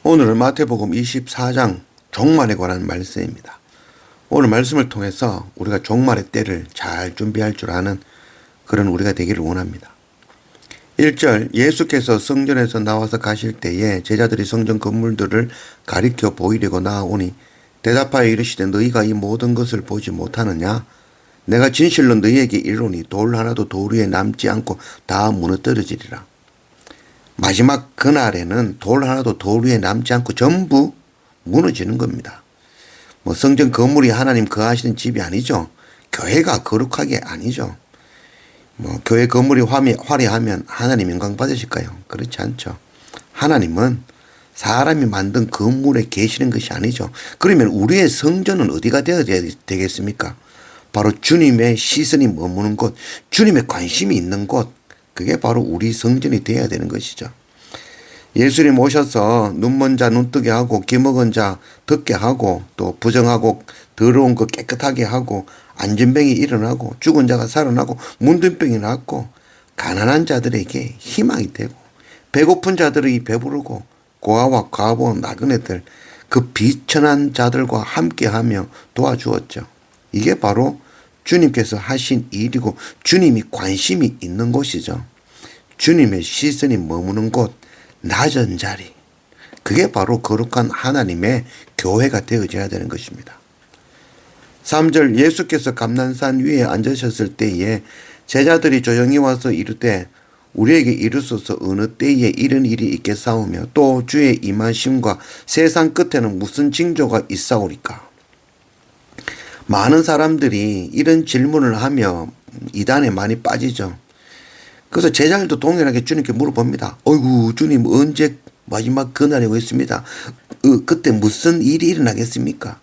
오늘은 마태복음 24장 종말에 관한 말씀입니다. 오늘 말씀을 통해서 우리가 종말의 때를 잘 준비할 줄 아는 그런 우리가 되기를 원합니다. 1절 예수께서 성전에서 나와서 가실 때에 제자들이 성전 건물들을 가리켜 보이려고 나아오니 대답하여 이르시되 너희가 이 모든 것을 보지 못하느냐? 내가 진실로 너희에게 이르노니 돌 하나도 돌 위에 남지 않고 다 무너뜨려지리라. 마지막 그날에는 돌 하나도 돌 위에 남지 않고 전부 무너지는 겁니다. 성전 건물이 하나님 거하시는 집이 아니죠. 교회가 거룩하게 아니죠. 교회 건물이 화려하면 하나님 영광 받으실까요? 그렇지 않죠. 하나님은 사람이 만든 건물에 계시는 것이 아니죠. 그러면 우리의 성전은 어디가 되어야 되겠습니까? 바로 주님의 시선이 머무는 곳, 주님의 관심이 있는 곳, 그게 바로 우리 성전이 되어야 되는 것이죠. 예수님 오셔서 눈먼 자 눈뜨게 하고 기먹은 자 듣게 하고 또 부정하고 더러운 거 깨끗하게 하고 안전병이 일어나고 죽은 자가 살아나고 문둥병이 낫고 가난한 자들에게 희망이 되고 배고픈 자들이 배부르고 고아와 과부 나그네들 그 비천한 자들과 함께하며 도와주었죠. 이게 바로 주님께서 하신 일이고 주님이 관심이 있는 곳이죠. 주님의 시선이 머무는 곳, 낮은 자리. 그게 바로 거룩한 하나님의 교회가 되어져야 되는 것입니다. 3절 예수께서 감난산 위에 앉으셨을 때에 제자들이 조용히 와서 이르되 우리에게 이르소서 어느 때에 이런 일이 있겠사오며 또 주의 임하심과 세상 끝에는 무슨 징조가 있사오리까. 많은 사람들이 이런 질문을 하며 이단에 많이 빠지죠. 그래서 제자들도 동일하게 주님께 물어봅니다. 어이구 주님 언제 마지막 그날이 오겠습니다. 그때 무슨 일이 일어나겠습니까?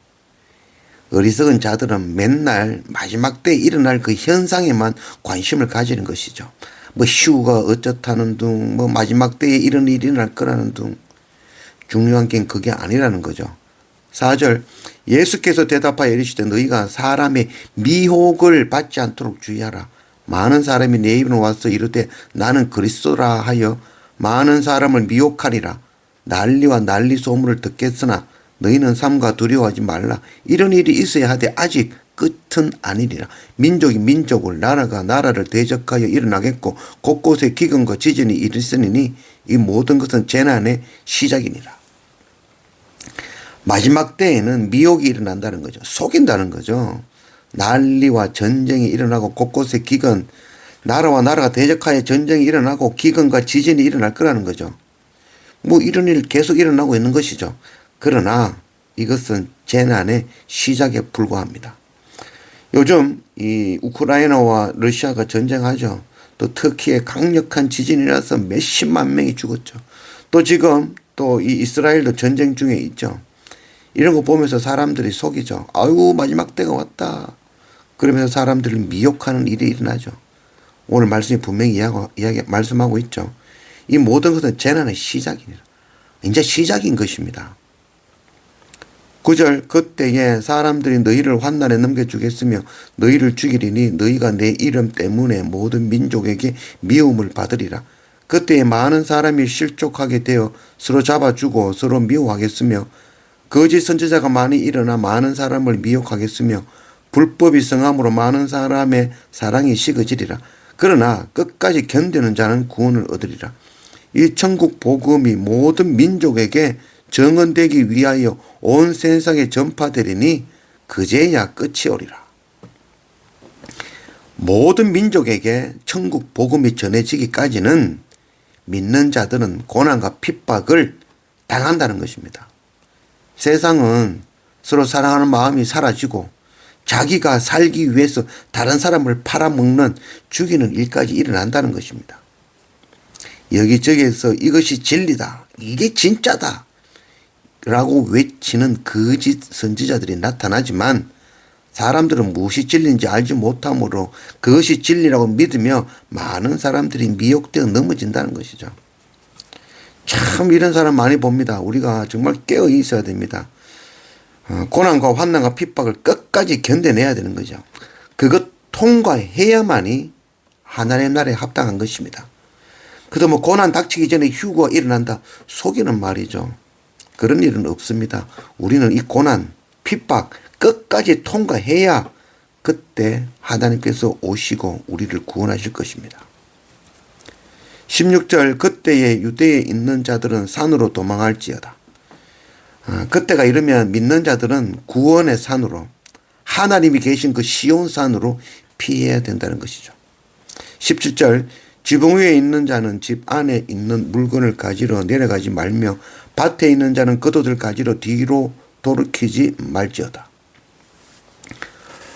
어리석은 자들은 맨날 마지막 때 일어날 그 현상에만 관심을 가지는 것이죠. 휴가 어쩌다는 둥, 마지막 때에 이런 일이 일어날 거라는 둥. 중요한 게 그게 아니라는 거죠. 4절 예수께서 대답하여 이르시되 너희가 사람의 미혹을 받지 않도록 주의하라. 많은 사람이 내 입으로 와서 이르되 나는 그리스도라 하여 많은 사람을 미혹하리라. 난리와 난리 소문을 듣겠으나 너희는 삼가 두려워하지 말라. 이런 일이 있어야 하되 아직 끝은 아니리라. 민족이 민족을 나라가 나라를 대적하여 일어나겠고 곳곳에 기근과 지진이 일으리니 이 모든 것은 재난의 시작이니라. 마지막 때에는 미혹이 일어난다는 거죠. 속인다는 거죠. 난리와 전쟁이 일어나고 곳곳에 기근, 나라와 나라가 대적하여 전쟁이 일어나고 기근과 지진이 일어날 거라는 거죠. 이런 일 계속 일어나고 있는 것이죠. 그러나 이것은 재난의 시작에 불과합니다. 요즘 이 우크라이나와 러시아가 전쟁하죠. 또 터키에 강력한 지진이 일어나서 몇십만 명이 죽었죠. 또 지금 또 이 이스라엘도 전쟁 중에 있죠. 이런 거 보면서 사람들이 속이죠. 아이고 마지막 때가 왔다. 그러면서 사람들을 미혹하는 일이 일어나죠. 오늘 말씀이 분명히 말씀하고 있죠. 이 모든 것은 재난의 시작이니라. 이제 시작인 것입니다. 9절 그때에 사람들이 너희를 환난에 넘겨주겠으며 너희를 죽이리니 너희가 내 이름 때문에 모든 민족에게 미움을 받으리라. 그때에 많은 사람이 실족하게 되어 서로 잡아주고 서로 미워하겠으며 거짓 선지자가 많이 일어나 많은 사람을 미혹하겠으며 불법이 성함으로 많은 사람의 사랑이 식어지리라. 그러나 끝까지 견디는 자는 구원을 얻으리라. 이 천국 복음이 모든 민족에게 정언되기 위하여 온 세상에 전파되리니 그제야 끝이 오리라. 모든 민족에게 천국 복음이 전해지기까지는 믿는 자들은 고난과 핍박을 당한다는 것입니다. 세상은 서로 사랑하는 마음이 사라지고 자기가 살기 위해서 다른 사람을 팔아먹는 죽이는 일까지 일어난다는 것입니다. 여기저기에서 이것이 진리다, 이게 진짜다 라고 외치는 거짓 선지자들이 나타나지만 사람들은 무엇이 진리인지 알지 못하므로 그것이 진리라고 믿으며 많은 사람들이 미혹되어 넘어진다는 것이죠. 참 이런 사람 많이 봅니다. 우리가 정말 깨어 있어야 됩니다. 고난과 환난과 핍박을 끝까지 견뎌내야 되는 거죠. 그것 통과해야만이 하나님의 나라에 합당한 것입니다. 그래서 고난 닥치기 전에 휴거가 일어난다. 속이는 말이죠. 그런 일은 없습니다. 우리는 이 고난, 핍박 끝까지 통과해야 그때 하나님께서 오시고 우리를 구원하실 것입니다. 16절 그때에 유대에 있는 자들은 산으로 도망할지어다. 그때가 이르면 믿는 자들은 구원의 산으로 하나님이 계신 그 시온 산으로 피해야 된다는 것이죠. 17절 지붕 위에 있는 자는 집 안에 있는 물건을 가지러 내려가지 말며 밭에 있는 자는 겉옷을 가지러 뒤로 돌이키지 말지어다.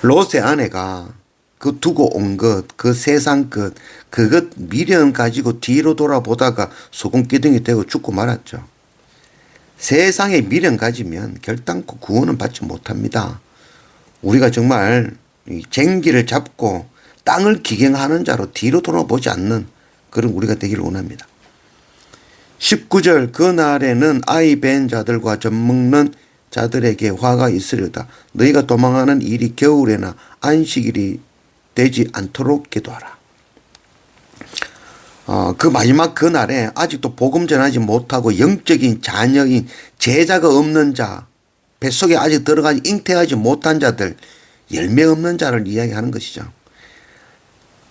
롯의 아내가 그 두고 온 것, 그 세상 것, 그것 미련 가지고 뒤로 돌아보다가 소금기둥이 되고 죽고 말았죠. 세상에 미련 가지면 결단코 구원은 받지 못합니다. 우리가 정말 쟁기를 잡고 땅을 기경하는 자로 뒤로 돌아보지 않는 그런 우리가 되기를 원합니다. 19절 그날에는 아이 벤 자들과 젖먹는 자들에게 화가 있으려다. 너희가 도망하는 일이 겨울에나 안식일이 되지 않도록 기도하라. 그 마지막 그날에 아직도 복음 전하지 못하고 영적인 자녀인 제자가 없는 자, 뱃속에 아직 들어가지 잉태하지 못한 자들, 열매 없는 자를 이야기하는 것이죠.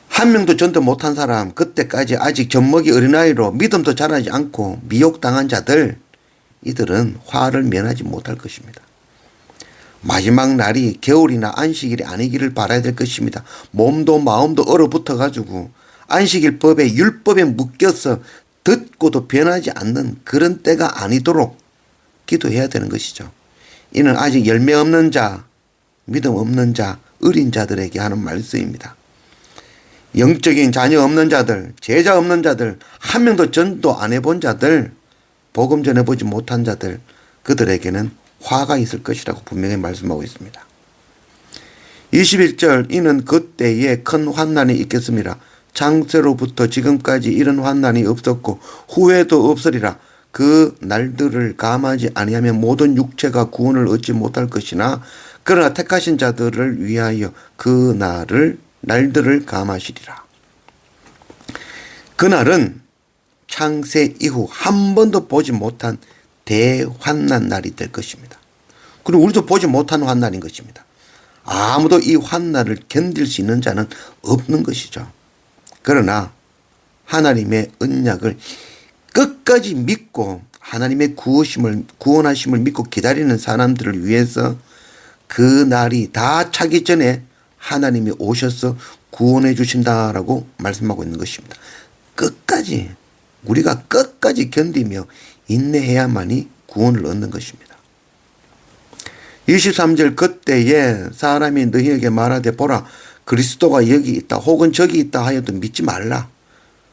한 명도 전도 못한 사람, 그때까지 아직 젖먹이 어린아이로 믿음도 자라지 않고 미혹당한 자들, 이들은 화를 면하지 못할 것입니다. 마지막 날이 겨울이나 안식일이 아니기를 바라야 될 것입니다. 몸도 마음도 얼어붙어 가지고 안식일법에 율법에 묶여서 듣고도 변하지 않는 그런 때가 아니도록 기도해야 되는 것이죠. 이는 아직 열매 없는 자, 믿음 없는 자, 어린 자들에게 하는 말씀입니다. 영적인 자녀 없는 자들, 제자 없는 자들, 한 명도 전도 안 해본 자들, 복음 전해보지 못한 자들, 그들에게는 화가 있을 것이라고 분명히 말씀하고 있습니다. 21절 이는 그때에 큰 환난이 있겠습니다. 창세로부터 지금까지 이런 환난이 없었고 후회도 없으리라. 그 날들을 감하지 아니하면 모든 육체가 구원을 얻지 못할 것이나 그러나 택하신 자들을 위하여 그 날들을 감하시리라. 그날은 창세 이후 한 번도 보지 못한 대환난 날이 될 것입니다. 그리고 우리도 보지 못한 환난인 것입니다. 아무도 이 환난을 견딜 수 있는 자는 없는 것이죠. 그러나 하나님의 언약을 끝까지 믿고 하나님의 구원하심을 믿고 기다리는 사람들을 위해서 그 날이 다 차기 전에 하나님이 오셔서 구원해 주신다라고 말씀하고 있는 것입니다. 끝까지 우리가 끝까지 견디며 인내해야만이 구원을 얻는 것입니다. 23절 그때에 사람이 너희에게 말하되 보라 그리스도가 여기 있다 혹은 저기 있다 하여도 믿지 말라.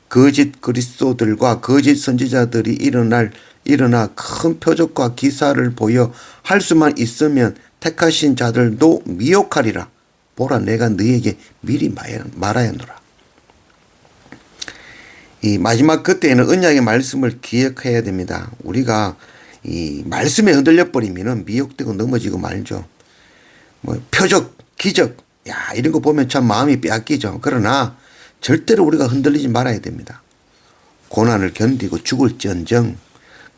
거짓 그리스도들과 거짓 선지자들이 일어나 큰 표적과 기사를 보여 할 수만 있으면 택하신 자들도 미혹하리라. 보라 내가 너희에게 미리 말하였노라. 이 마지막 그때에는 언약의 말씀을 기억해야 됩니다. 우리가 이 말씀에 흔들려 버리면 미혹되고 넘어지고 말죠. 뭐 표적, 기적, 이런 거 보면 참 마음이 빼앗기죠. 그러나 절대로 우리가 흔들리지 말아야 됩니다. 고난을 견디고 죽을지언정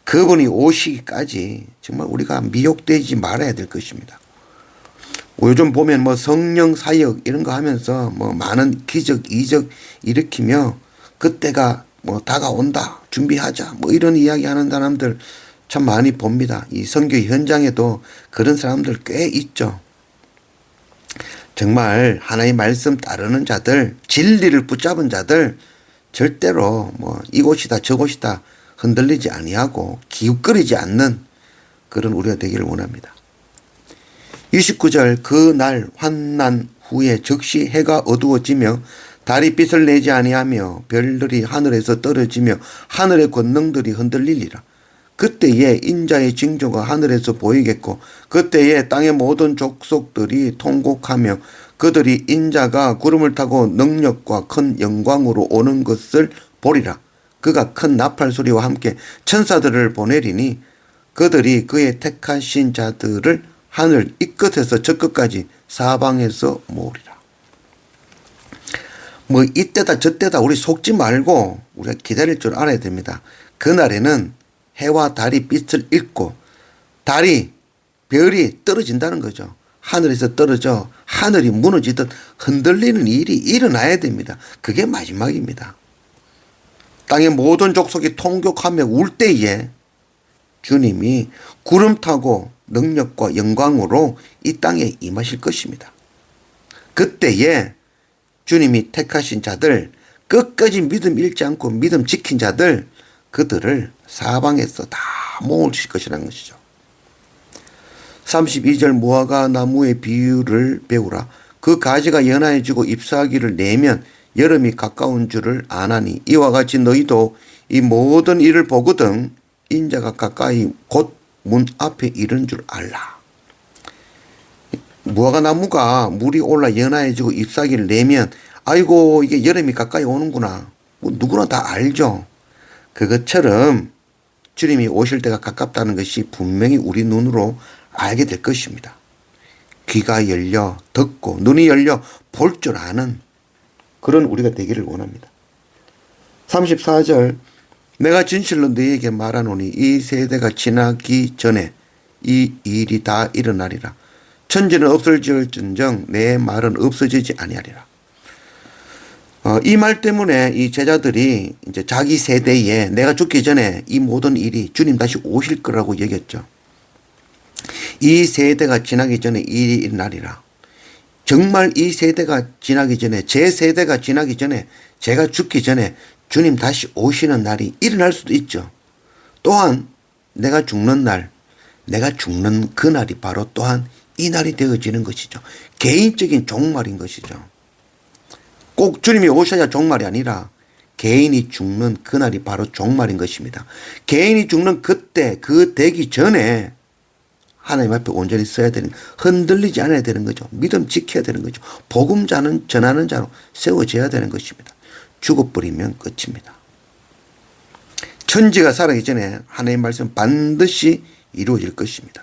그분이 오시기까지 정말 우리가 미혹되지 말아야 될 것입니다. 요즘 보면 뭐 성령 사역 이런 거 하면서 뭐 많은 기적, 이적 일으키며 그때가 뭐 다가온다, 준비하자, 뭐 이런 이야기 하는 사람들 참 많이 봅니다. 이 선교 현장에도 그런 사람들 꽤 있죠. 정말 하나의 말씀 따르는 자들, 진리를 붙잡은 자들, 절대로 뭐 이곳이다 저곳이다 흔들리지 아니하고 기웃거리지 않는 그런 우리가 되기를 원합니다. 29절 그날 환난 후에 즉시 해가 어두워지며 달이 빛을 내지 아니하며 별들이 하늘에서 떨어지며 하늘의 권능들이 흔들리리라. 그때에 인자의 징조가 하늘에서 보이겠고 그때에 땅의 모든 족속들이 통곡하며 그들이 인자가 구름을 타고 능력과 큰 영광으로 오는 것을 보리라. 그가 큰 나팔 소리와 함께 천사들을 보내리니 그들이 그의 택하신 자들을 하늘 이 끝에서 저 끝까지 사방에서 모으리라. 뭐 이때다 저때다 우리 속지 말고 우리가 기다릴 줄 알아야 됩니다. 그날에는 해와 달이 빛을 잃고 달이, 별이 떨어진다는 거죠. 하늘에서 떨어져 하늘이 무너지듯 흔들리는 일이 일어나야 됩니다. 그게 마지막입니다. 땅의 모든 족속이 통곡하며 울 때에 주님이 구름 타고 능력과 영광으로 이 땅에 임하실 것입니다. 그때에 주님이 택하신 자들, 끝까지 믿음 잃지 않고 믿음 지킨 자들, 그들을 사방에서 다 모으실 것이라는 것이죠. 32절 무화과 나무의 비유를 배우라. 그 가지가 연하여지고 잎사귀를 내면 여름이 가까운 줄을 아나니 이와 같이 너희도 이 모든 일을 보거든 인자가 가까이 곧 문 앞에 이른 줄 알라. 무화과 나무가 물이 올라 연하여지고 잎사귀를 내면 아이고 이게 여름이 가까이 오는구나. 뭐 누구나 다 알죠. 그것처럼 주님이 오실 때가 가깝다는 것이 분명히 우리 눈으로 알게 될 것입니다. 귀가 열려 듣고 눈이 열려 볼 줄 아는 그런 우리가 되기를 원합니다. 34절 내가 진실로 너희에게 말하노니 이 세대가 지나기 전에 이 일이 다 일어나리라. 천지는 없어질진정 내 말은 없어지지 아니하리라. 이 말 때문에 이 제자들이 이제 자기 세대에 내가 죽기 전에 이 모든 일이 주님 다시 오실 거라고 얘기했죠. 이 세대가 지나기 전에 일이 일어나리라. 정말 이 세대가 지나기 전에 제 세대가 지나기 전에 제가 죽기 전에 주님 다시 오시는 날이 일어날 수도 있죠. 또한 내가 죽는 날, 내가 죽는 그 날이 바로 또한 이 날이 되어지는 것이죠. 개인적인 종말인 것이죠. 꼭 주님이 오셔야 종말이 아니라 개인이 죽는 그날이 바로 종말인 것입니다. 개인이 죽는 그때 그 되기 전에 하나님 앞에 온전히 서야 되는, 흔들리지 않아야 되는 거죠. 믿음 지켜야 되는 거죠. 복음 전하는 자로 세워져야 되는 것입니다. 죽어버리면 끝입니다. 천지가 살아기 전에 하나님의 말씀 반드시 이루어질 것입니다.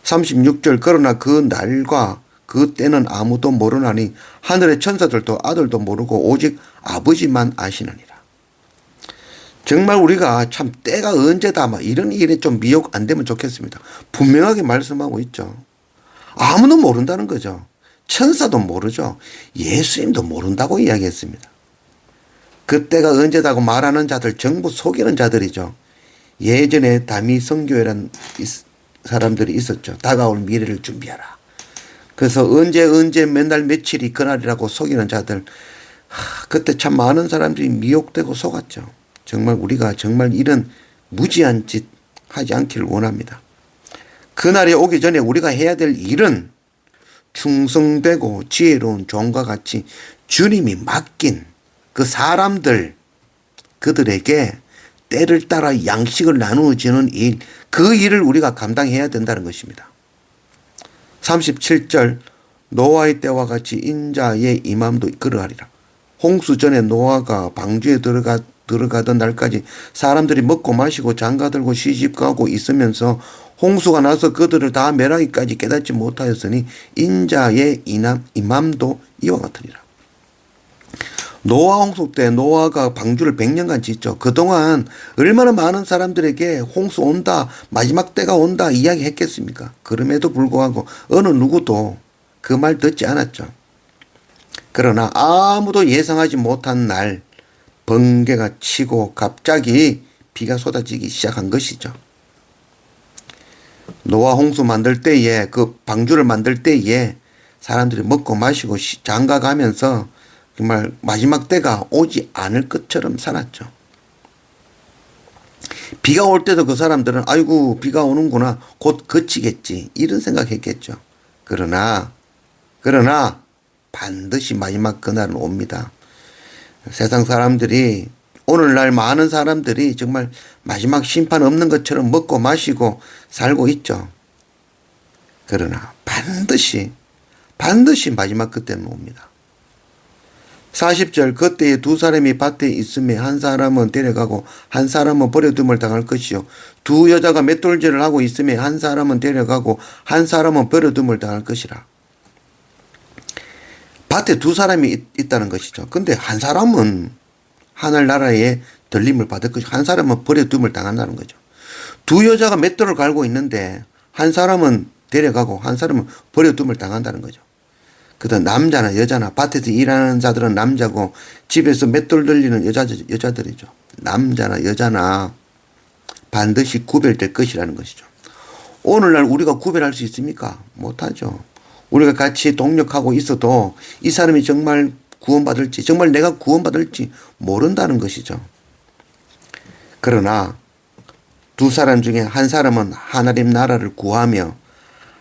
36절 그러나 그 날과 그 때는 아무도 모르나니 하늘의 천사들도 아들도 모르고 오직 아버지만 아시느니라. 정말 우리가 참 때가 언제다 막 이런 일에 좀 미혹 안 되면 좋겠습니다. 분명하게 말씀하고 있죠. 아무도 모른다는 거죠. 천사도 모르죠. 예수님도 모른다고 이야기했습니다. 그때가 언제다고 말하는 자들 전부 속이는 자들이죠. 예전에 다미 선교회라는 사람들이 있었죠. 다가올 미래를 준비하라. 그래서 언제 맨날 며칠이 그날이라고 속이는 자들, 그때 참 많은 사람들이 미혹되고 속았죠. 정말 우리가 정말 이런 무지한 짓 하지 않기를 원합니다. 그날이 오기 전에 우리가 해야 될 일은 충성되고 지혜로운 종과 같이 주님이 맡긴 그 사람들, 그들에게 때를 따라 양식을 나누어 주는 일, 그 일을 우리가 감당해야 된다는 것입니다. 37절 노아의 때와 같이 인자의 임함도 그러하리라. 홍수 전에 노아가 방주에 들어가던 날까지 사람들이 먹고 마시고 장가들고 시집가고 있으면서 홍수가 나서 그들을 다 멸하기까지 깨닫지 못하였으니 인자의 임함도 이와 같으리라. 노아 홍수 때 노아가 방주를 100년간 짓죠. 그동안 얼마나 많은 사람들에게 홍수 온다, 마지막 때가 온다 이야기했겠습니까? 그럼에도 불구하고 어느 누구도 그 말 듣지 않았죠. 그러나 아무도 예상하지 못한 날 번개가 치고 갑자기 비가 쏟아지기 시작한 것이죠. 노아 홍수 만들 때에 그 방주를 만들 때에 사람들이 먹고 마시고 장가 가면서 정말 마지막 때가 오지 않을 것처럼 살았죠. 비가 올 때도 그 사람들은 아이고 비가 오는구나 곧 그치겠지 이런 생각했겠죠. 그러나 반드시 마지막 그날은 옵니다. 세상 사람들이 오늘날 많은 사람들이 정말 마지막 심판 없는 것처럼 먹고 마시고 살고 있죠. 그러나 반드시 마지막 그때는 옵니다. 40절 그때에 두 사람이 밭에 있음에 한 사람은 데려가고 한 사람은 버려둠을 당할 것이요 두 여자가 맷돌질을 하고 있음에 한 사람은 데려가고 한 사람은 버려둠을 당할 것이라. 밭에 두 사람이 있다는 것이죠. 근데 한 사람은 하늘나라에 들림을 받을 것이고 한 사람은 버려둠을 당한다는 거죠. 두 여자가 맷돌을 갈고 있는데 한 사람은 데려가고 한 사람은 버려둠을 당한다는 거죠. 그다음 남자나 여자나 밭에서 일하는 자들은 남자고 집에서 맷돌 들리는 여자들이죠. 남자나 여자나 반드시 구별될 것이라는 것이죠. 오늘날 우리가 구별할 수 있습니까? 못하죠. 우리가 같이 동력하고 있어도 이 사람이 정말 구원받을지, 정말 내가 구원받을지 모른다는 것이죠. 그러나 두 사람 중에 한 사람은 하나님 나라를 구하며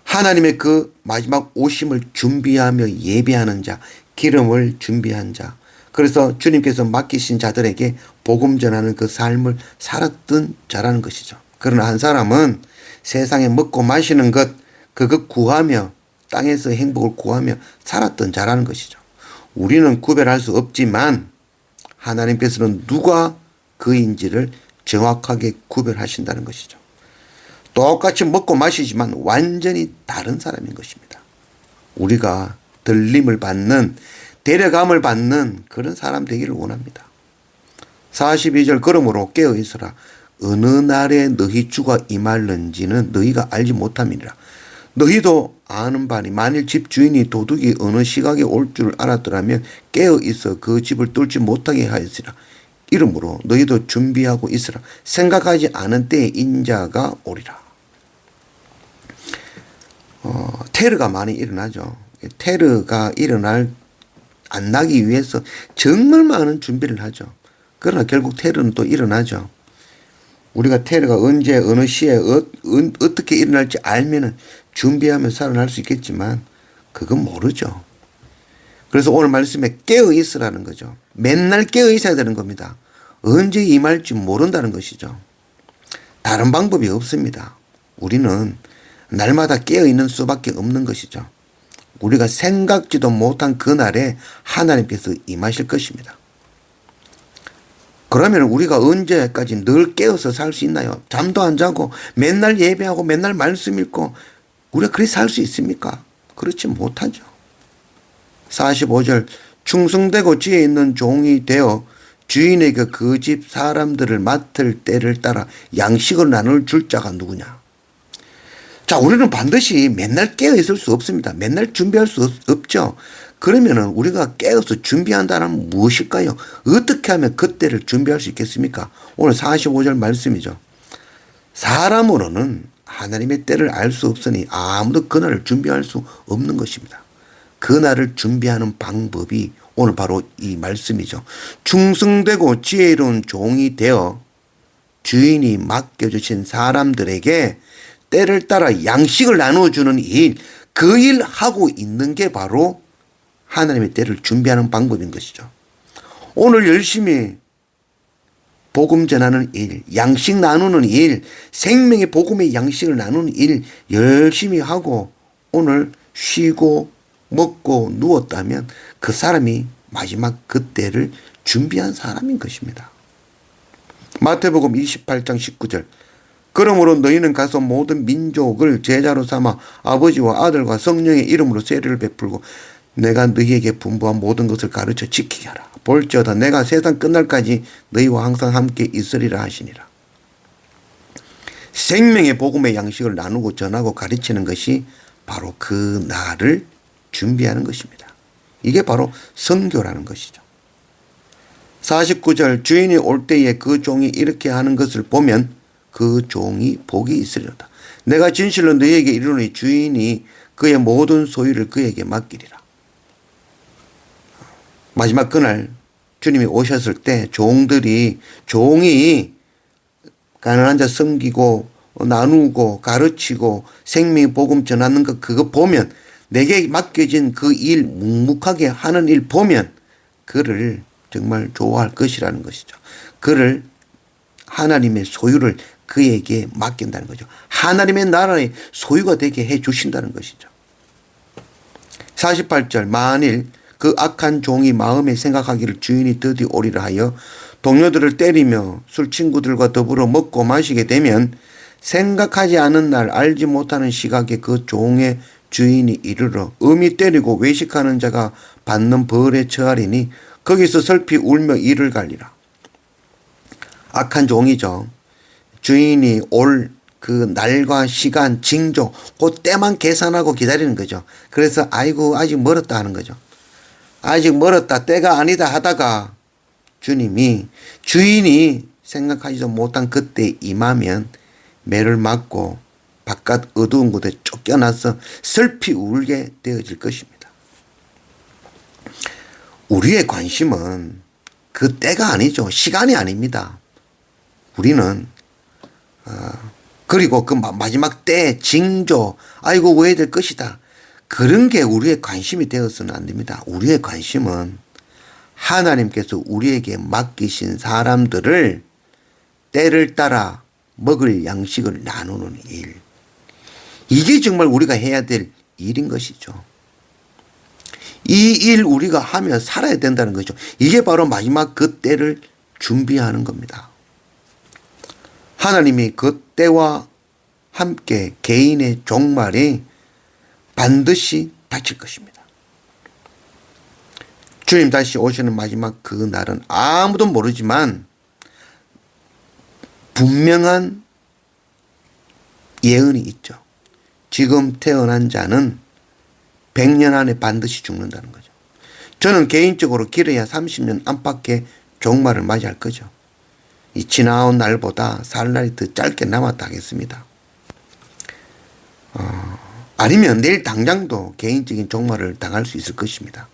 하나님의 그 마지막 오심을 준비하며 예배하는 자, 기름을 준비한 자, 그래서 주님께서 맡기신 자들에게 복음 전하는 그 삶을 살았던 자라는 것이죠. 그러나 한 사람은 세상에 먹고 마시는 것, 그것 구하며 땅에서 행복을 구하며 살았던 자라는 것이죠. 우리는 구별할 수 없지만 하나님께서는 누가 그인지를 정확하게 구별하신다는 것이죠. 똑같이 먹고 마시지만 완전히 다른 사람인 것입니다. 우리가 들림을 받는, 데려감을 받는 그런 사람 되기를 원합니다. 42절 그러므로 깨어있으라. 어느 날에 너희 주가 임할는지는 너희가 알지 못함이니라. 너희도 아는 바니 만일 집 주인이 도둑이 어느 시각에 올 줄 알았더라면 깨어있어 그 집을 뚫지 못하게 하였으리라. 이러므로 너희도 준비하고 있으라. 생각하지 않은 때에 인자가 오리라. 테러가 많이 일어나죠. 테러가 안 나기 위해서 정말 많은 준비를 하죠. 그러나 결국 테러는 또 일어나죠. 우리가 테러가 언제 어느 시에 어떻게 일어날지 알면은 준비하며 살아날 수 있겠지만 그건 모르죠. 그래서 오늘 말씀에 깨어 있으라는 거죠. 맨날 깨어 있어야 되는 겁니다. 언제 임할지 모른다는 것이죠. 다른 방법이 없습니다. 우리는 날마다 깨어 있는 수밖에 없는 것이죠. 우리가 생각지도 못한 그날에 하나님께서 임하실 것입니다. 그러면 우리가 언제까지 늘 깨어서 살 수 있나요? 잠도 안 자고 맨날 예배하고 맨날 말씀 읽고 우리가 그렇게 살 수 있습니까? 그렇지 못하죠. 45절 충성되고 지혜 있는 종이 되어 주인에게 그 집 사람들을 맡을 때를 따라 양식을 나눌 줄 자가 누구냐? 자, 우리는 반드시 맨날 깨어 있을 수 없습니다. 맨날 준비할 수 없죠. 그러면은 우리가 깨어서 준비한다면 무엇일까요? 어떻게 하면 그때를 준비할 수 있겠습니까? 오늘 45절 말씀이죠. 사람으로는 하나님의 때를 알 수 없으니 아무도 그날을 준비할 수 없는 것입니다. 그날을 준비하는 방법이 오늘 바로 이 말씀이죠. 충성되고 지혜로운 종이 되어 주인이 맡겨주신 사람들에게 때를 따라 양식을 나눠주는 일, 그 일 하고 있는 게 바로 하나님의 때를 준비하는 방법인 것이죠. 오늘 열심히 복음 전하는 일, 양식 나누는 일, 생명의 복음의 양식을 나누는 일 열심히 하고 오늘 쉬고 먹고 누웠다면 그 사람이 마지막 그때를 준비한 사람인 것입니다. 마태복음 28장 19절 그러므로 너희는 가서 모든 민족을 제자로 삼아 아버지와 아들과 성령의 이름으로 세례를 베풀고 내가 너희에게 분부한 모든 것을 가르쳐 지키게 하라. 볼지어다 내가 세상 끝날까지 너희와 항상 함께 있으리라 하시니라. 생명의 복음의 양식을 나누고 전하고 가르치는 것이 바로 그 날을 준비하는 것입니다. 이게 바로 선교라는 것이죠. 49절 주인이 올 때에 그 종이 이렇게 하는 것을 보면 그 종이 복이 있으리로다. 내가 진실로 너희에게 이르노니 주인이 그의 모든 소유를 그에게 맡기리라. 마지막 그날 주님이 오셨을 때 종이 가난한 자 섬기고 나누고 가르치고 생명의 복음 전하는 것 그거 보면 내게 맡겨진 그 일 묵묵하게 하는 일 보면 그를 정말 좋아할 것이라는 것이죠. 그를 하나님의 소유를 그에게 맡긴다는 거죠. 하나님의 나라의 소유가 되게 해 주신다는 것이죠. 48절 만일 그 악한 종이 마음에 생각하기를 주인이 드디어 오리라 하여 동료들을 때리며 술 친구들과 더불어 먹고 마시게 되면 생각하지 않은 날 알지 못하는 시각에 그 종의 주인이 이르러 음이 때리고 외식하는 자가 받는 벌에 처하리니 거기서 슬피 울며 이를 갈리라. 악한 종이죠. 주인이 올 그 날과 시간, 징조, 그 때만 계산하고 기다리는 거죠. 그래서 아이고 아직 멀었다 하는 거죠. 아직 멀었다, 때가 아니다 하다가 주님이, 주인이 생각하지도 못한 그때 임하면 매를 맞고 바깥 어두운 곳에 쫓겨나서 슬피 울게 되어질 것입니다. 우리의 관심은 그 때가 아니죠. 시간이 아닙니다. 우리는 그리고 그 마지막 때 징조, 아이고 왜 될 것이다, 그런 게 우리의 관심이 되어서는 안 됩니다. 우리의 관심은 하나님께서 우리에게 맡기신 사람들을 때를 따라 먹을 양식을 나누는 일, 이게 정말 우리가 해야 될 일인 것이죠. 이 일 우리가 하며 살아야 된다는 거죠. 이게 바로 마지막 그 때를 준비하는 겁니다. 하나님이 그 때와 함께 개인의 종말이 반드시 닥칠 것입니다. 주님 다시 오시는 마지막 그 날은 아무도 모르지만 분명한 예언이 있죠. 지금 태어난 자는 100년 안에 반드시 죽는다는 거죠. 저는 개인적으로 길어야 30년 안팎의 종말을 맞이할 거죠. 이 지나온 날보다 살 날이 더 짧게 남았다 하겠습니다. 아니면 내일 당장도 개인적인 종말을 당할 수 있을 것입니다.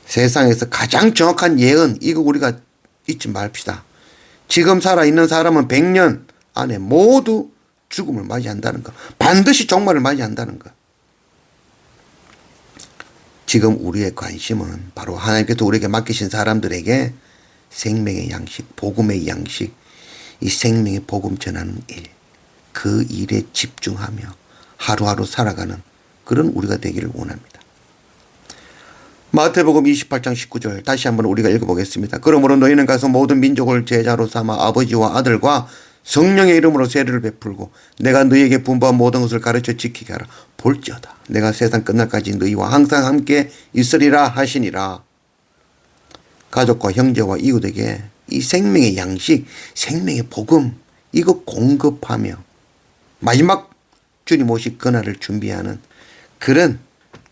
세상에서 가장 정확한 예언, 이거 우리가 잊지 맙시다. 지금 살아있는 사람은 100년 안에 모두 죽음을 맞이한다는 것, 반드시 종말을 맞이한다는 것. 지금 우리의 관심은 바로 하나님께서 우리에게 맡기신 사람들에게 생명의 양식, 복음의 양식, 이 생명의 복음 전하는 일, 그 일에 집중하며 하루하루 살아가는 그런 우리가 되기를 원합니다. 마태복음 28장 19절 다시 한번 우리가 읽어보겠습니다. 그러므로 너희는 가서 모든 민족을 제자로 삼아 아버지와 아들과 성령의 이름으로 세례를 베풀고 내가 너희에게 분부한 모든 것을 가르쳐 지키게 하라. 볼지어다 내가 세상 끝날까지 너희와 항상 함께 있으리라 하시니라. 가족과 형제와 이웃에게 이 생명의 양식, 생명의 복음, 이거 공급하며 마지막 주님 오실 그날을 준비하는 그런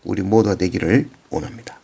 우리 모두가 되기를 원합니다.